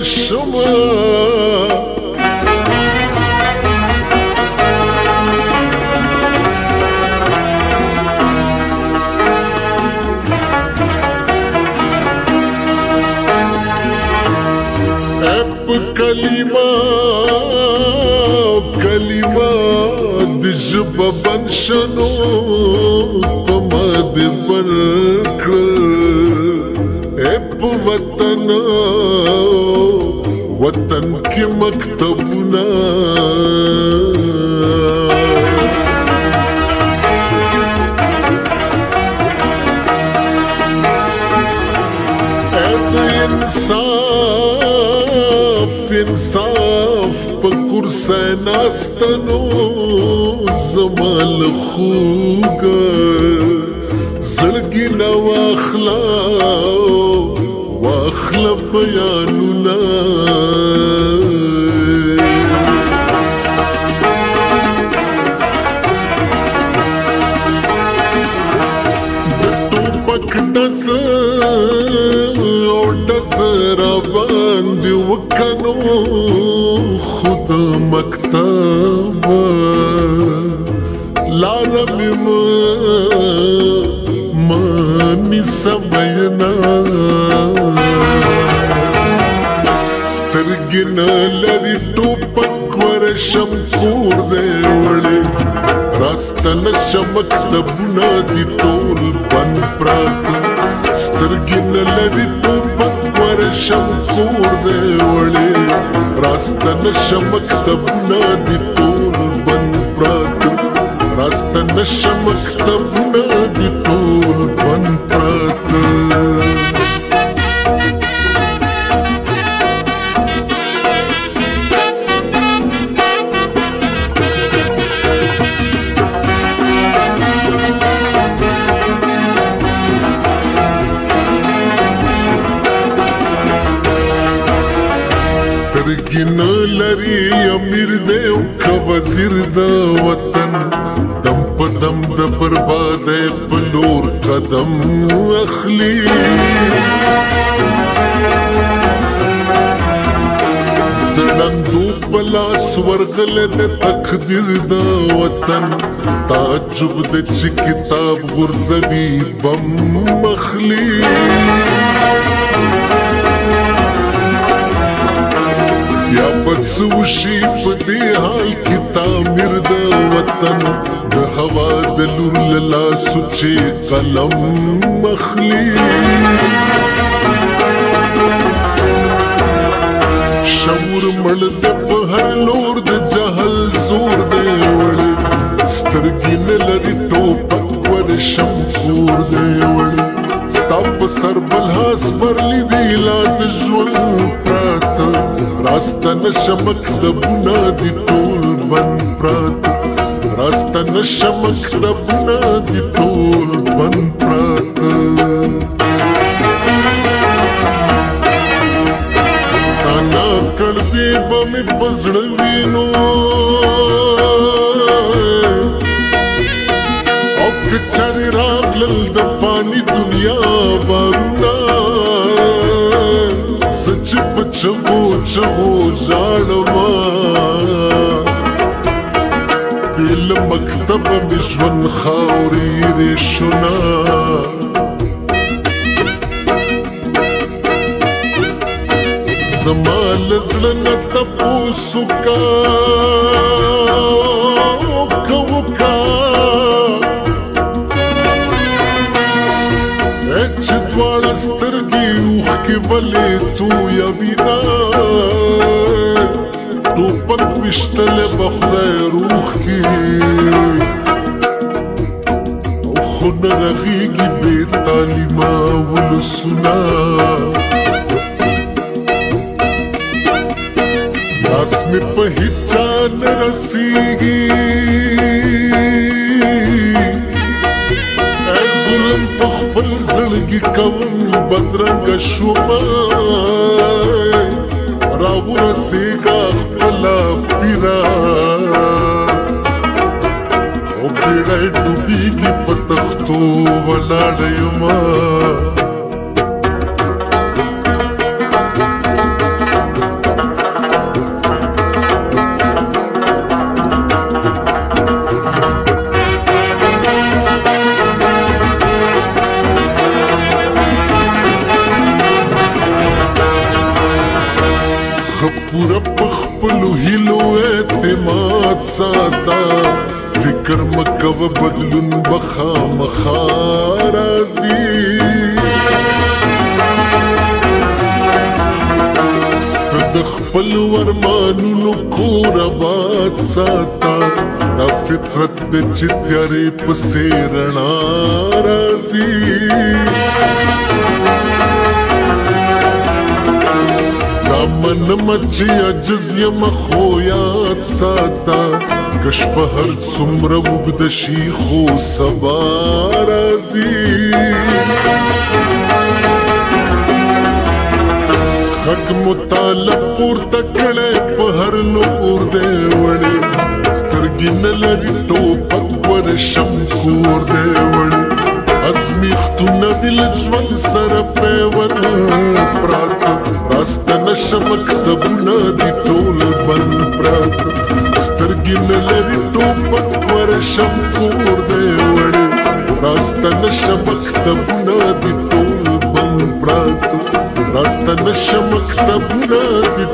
شما کلمه د ژبه بند شنو په ما دې ورکړل په وطن کې مکتبونه انصاف په کرسۍ ناستنو زما له خوږه زړګي نه واخله بیانونه د ټوپک ډز راباندې وکنو خود مکتب لاره مې مانی سمینا سترګې نه لري ټوپک ورشم کور دی وړې راستنه شه مکتبونه دي ټول بند پراته سترګې نه لري ټوپک ورشم کور دی وړې راستنه شه مکتبونه دي ټول بند پراته راستنه شه مکتبونه دي ټول بند پراته سترګې لري امیر دی او که وزیر د وطن دم په دم د بربادۍ په لور قدم اخلي د ړندو په لاس ورغلی د تقدیر د وطن تعجب د چې کتاب غورځوي بم اخلي یا بس وشي په دې حال کې تعمیر د وطن د هوا د لور له لاسو چې قلم اخلي شعور مړ د په هر لور د جهل زور دی وړې سترګې نه لري ټوپک ورشم کور دی وړې ستا په سر بل هاس برلی دی لا د ژوند پراته راستنه شه مکتبونه دي ټول بند پراته راستنه شه مکتبونه دي ټول بند پراته ستا ناکړدې به مې په زړه وینو او که چارې راغلل د فاني دنیا بارونه چې په چغو ژاړمه بې له مکتبه مې ژوند خاورې ریشونه زما له زړه نه تپوس وکړه چې دواړه سترګې اوښکې ولې تویوینه ټوپک ویشتلی به خدای روح کړي او خو نه رغېږي بې تعلیمه ولسونه لاس مې په هېڅ چا نه رسېږي ظلم په خپل زړګي کوم بدرنګه شومه راورسېږه خپله پیره او بیړی ډوبېږي په تختو ولاړه یمه ساتا فکر مکو بدلون بخامخا راځي د خپل ورمانونو کور آباد ساتا دا فطرت د چې تیارې پسې رڼا راځي دا منم چې عجز یم خو یاد ساتا کش په هر څومره اوږده شي خو سبا راځي حق مطالب پورته کړی په هر لور دی وړی سترګې نه لري ټوپک ورشم کور دی وړی ازمیښتونه مې له ژوند سره پیوند پراته راسته نشه مکتبونه دي ټول بند پراته سترګې نه لري ټوپک ورشم کور دی وړی راسته نشه مکتبونه دي ټول بند پراته راسته نشه مکتبونه دي